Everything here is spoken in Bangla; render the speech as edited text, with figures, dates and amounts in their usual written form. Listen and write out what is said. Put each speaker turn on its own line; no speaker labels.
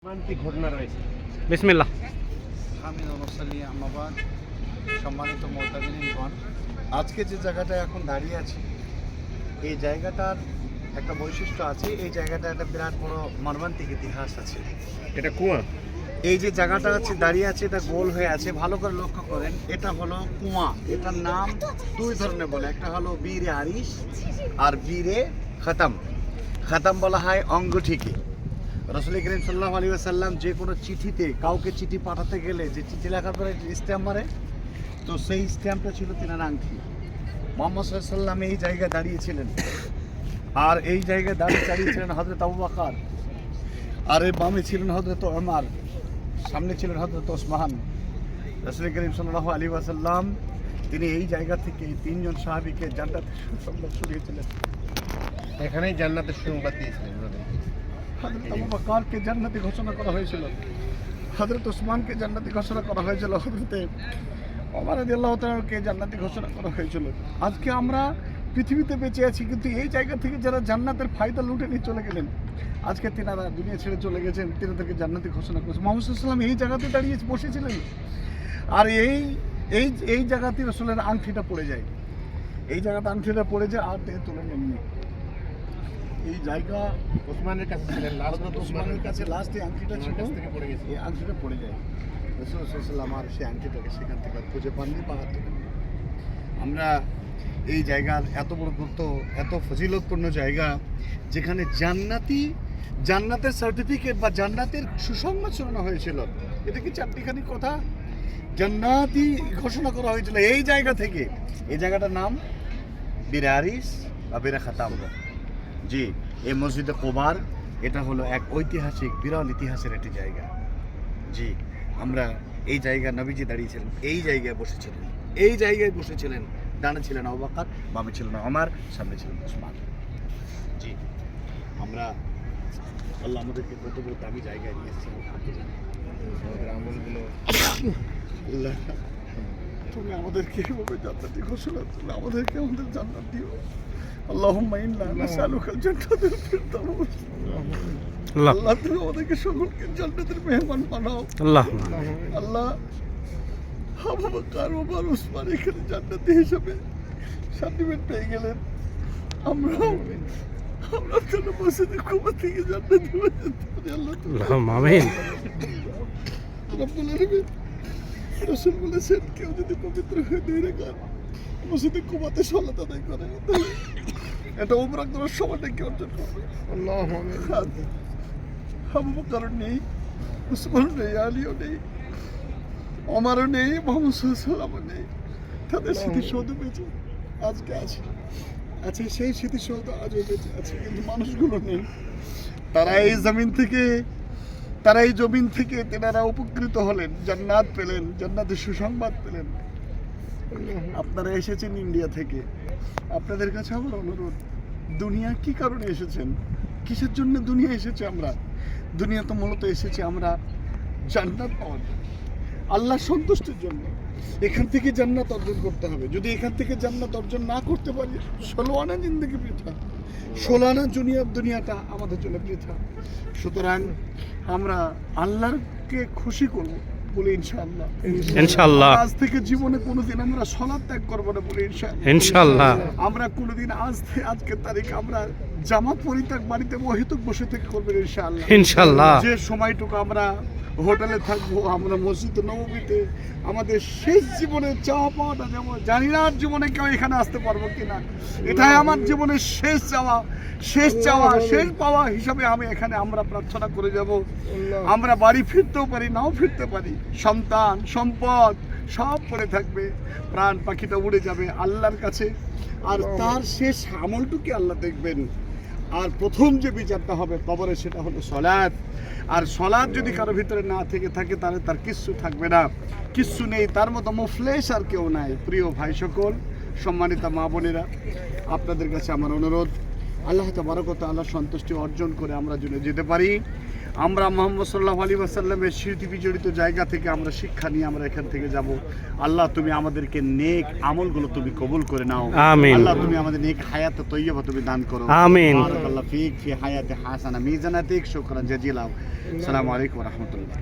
রোমান্টিক ঘটনা রয়েছে।
বিসমিল্লাহ।
সম্মানিত মুতাবিনীগণ, আজকে যে জায়গাটায় এখন দাঁড়িয়ে আছি, এই জায়গাটার একটা বৈশিষ্ট্য আছে। এই জায়গাটা একটা বিরাট বড় মর্মান্তিক ইতিহাস আছে।
এটা কুয়া।
এই যে জায়গাটা আছে দাঁড়িয়ে আছে, এটা গোল হয়ে আছে, ভালো করে লক্ষ্য করেন। এটা হলো কুয়া। এটার নাম দুই ধরনের বলে, একটা হলো বীরে আরিশ আর বীরে খতম। খতম বলা হয় অঙ্গঠিকে। রাসূল করিম সাল্লাল্লাহু আলাইহি ওয়াসাল্লাম যে কোনো চিঠিতে কাউকে চিঠি পাঠাতে গেলে যে চিঠি লেখার পরে স্ট্যাম্প মারে, তো সেই স্ট্যাম্পটা ছিল তিনার আংটি। মুহাম্মদ সাল্লাল্লাহু আলাইহি ওয়াসাল্লাম এই জায়গায় দাঁড়িয়েছিলেন, আর এই জায়গায় দাঁড়িয়েছিলেন হযরত আবু বকর, আর এর বামে ছিলেন হযরত ওমর, সামনে ছিলেন হযরত ওসমান। রাসূল করিম সাল্লাল্লাহু আলাইহি ওয়াসাল্লাম তিনি এই জায়গা থেকে তিনজন সাহাবীকে জান্নাতের সুসংবাদ শুনিয়েছিলেন।
এখানেই জান্নাতের সংবাদ দিয়েছিলেন।
হযরত আবু বকরকে জান্নাতি ঘোষণা করা হয়েছিল, হযরত ওসমানকে জান্নাতি ঘোষণা করা হয়েছিল, হযরত ওমর রাদিয়াল্লাহু তাআলাকে জান্নাতি ঘোষণা করা হয়েছিল। আজকে আমরা পৃথিবীতে বেঁচে আছি, কিন্তু এই জায়গা থেকে যারা জান্নাতের ফায়দা লুটে নিয়ে চলে গেলেন, আজকে তিনারা দুনিয়া ছেড়ে চলে গেছেন, তিনাদেরকে জান্নাতি ঘোষণা করেছে। মুহাম্মদ সাল্লাল্লাহু আলাইহি ওয়াসাল্লাম এই জায়গাতে দাঁড়িয়ে বসেছিলেন, আর এই জায়গাতে রাসূলের আংটিটা পড়ে যায়। এই জায়গাতে আংটিটা পড়ে যায়, আর তিনি তুলে নেননি। এই জায়গা
ওসমানের কাছে ছিলেন,
হযরত ওসমানের কাছে লাস্ট এই আংটিটা ছিল,
থেকে পড়ে গেছে।
এই আংটিটা পড়ে যায়। রাসূল সাল্লাল্লাহু আলাইহি ওয়াসাল্লাম আর সেই আংটিটাকে সেখান থেকে আর খুঁজে পাননি, বা হাত তুলেননি। আমরা এই জায়গার এত বড় গুরুত্ব, এত ফজিলতপূর্ণ জায়গা, যেখানে জান্নাতের সার্টিফিকেট বা জান্নাতের সুসংবাদ শোনানো হয়েছিল। এটা কি চারটিখানি কথা? জান্নাতি ঘোষণা করা হয়েছিল এই জায়গা থেকে। এই জায়গাটার নাম বীরে আরিশ বা বীরে খতম। জি, এই মসজিদে কুবার, এটা হলো এক ঐতিহাসিক বিরল ইতিহাসের একটি জায়গা। জি, আমরা এই জায়গায় নবীজি দাঁড়িয়েছিলেন, এই জায়গায় বসেছিলেন, এই জায়গায় বসেছিলেন। ডানে ছিলেন আবু বকর, বামে ছিলেন ওমর, সামনে ছিলেন ওসমান। জি, আমরা আল্লাহ আমাদেরকে কত বড় দামি জায়গায় নিয়ে এসেছেন। আমাদের আমলগুলো আল্লাহ, তুমি আমাদেরকে এভাবে জান্নাতি ঘোষণা করলে আমাদেরকে আমাদের জান্নাত দিও। আল্লাহুম্মা ইন্না নাসআলুকাল জান্নাতাল ফিরদাউস। আল্লাহ, তুমি আমাদেরকে সকলকে জান্নাতের মেহমান বানাও। আল্লাহ, আবু বকর, ওমর, ওসমান এখানে জান্নাতি হিসেবে সার্টিফিকেট পেয়ে গেলেন। আমরা যেন মসজিদে কুবা থেকে জান্নাতি হয়ে যেতে পারি। আল্লাহ
আমিন।
রব্বুল আলামিন রাসূল বলেছেন, কেউ যদি পবিত্র হয়ে 2 রাকাত মসজিদে কুবাতে সালাত আদায় করে, তাহলে এটা উমরা করার সময়টা কি অর্জন করবে। আল্লাহু আমিন। আবু বকর নেই, ওসমান নেই, আলীও নেই, ওমরও নেই, মুহাম্মদ সাল্লাল্লাহু আলাইহি ওয়াসাল্লাম নেই। তাদের স্মৃতিসৌধ বেঁচে আজকে আছে, সেই স্মৃতিসৌধ আজও বেঁচে আছে, কিন্তু মানুষগুলো নেই। তারা এই জমিন থেকে তেনারা উপকৃত হলেন, জান্নাত পেলেন, জান্নাতের সুসংবাদ পেলেন। আপনারা এসেছেন ইন্ডিয়া থেকে, আপনাদের কাছে আমার অনুরোধ, দুনিয়া কি কারণে এসেছেন, কিসের জন্য দুনিয়া এসেছে? দুনিয়া তো মূলত এসেছে আমরা জান্নাত পাওয়ার জন্য, আল্লাহর সন্তুষ্টির জন্য। এখান থেকে জান্নাত অর্জন করতে হবে। যদি এখান থেকে জান্নাত অর্জন না করতে পারি, 16 আনা জিন্দেগি বৃথা, 16 আনা দুনিয়াটা আমাদের জন্য বৃথা। সুতরাং আমরা আল্লাহকে খুশি করব বলে ইনশাআল্লাহ। আজ থেকে জীবনে কোনোদিন আমরা সালাত ত্যাগ করবো না বলে
ইনশাআল্লাহ।
আমরা কোনোদিন আজকের তারিখ আমরা জামাত পরিত্যাগ বাড়িতে অহেতুক বসে থেকে করবেন ইনশাআল্লাহ। যে সময়টুকু আমরা হোটেলে থাকবো, আমরা মসজিদ নববীতে আমাদের শেষ জীবনের চাওয়া পাওয়াটা, যেমন জানি না আর জীবনে কেউ এখানে আসতে পারবো কিনা, এটাই আমার জীবনের শেষ পাওয়া হিসাবে আমরা প্রার্থনা করে যাব। আমরা বাড়ি ফিরতেও পারি, নাও ফিরতে পারি, সন্তান সম্পদ সব পড়ে থাকবে, প্রাণ পাখিটা উড়ে যাবে আল্লাহর কাছে, আর তার শেষ আমলটুকু আল্লাহ দেখবেন। আর প্রথম যে বিচারটা হবে কবরে, সেটা হলো সলাৎ। আর সলাৎ যদি কারো ভিতরে না থেকে থাকে, তাহলে তার কিচ্ছু থাকবে না, কিচ্ছু নেই, তার মতো মুফলেস আর কেউ নাই। প্রিয় ভাই সকল, সম্মানিত মা বোনেরা, আপনাদের কাছে আমার অনুরোধ, আল্লাহ তাবারক ওয়া তাআলার সন্তুষ্টি অর্জন করে আমরা যেন যেতে পারি। আমরা মুহাম্মদ সাল্লাল্লাহু আলাইহি ওয়াসাল্লামের স্মৃতি বিজড়িত জায়গা থেকে আমরা শিক্ষা নিয়ে আমরা এখান থেকে যাব। আল্লাহ তুমি আমাদেরকে নেক আমলগুলো তুমি কবুল করে নাও।
আমিন।
আল্লাহ তুমি আমাদের নেক হায়াতে তৈয়বা তুমি দান করো।
আমিন।
বারাকাল্লাহু ফিক ফি হায়াতি হাসানা মিজানাতিক শুকরান জাজিলা। আসসালামু আলাইকুম ওয়া রাহমাতুল্লাহ।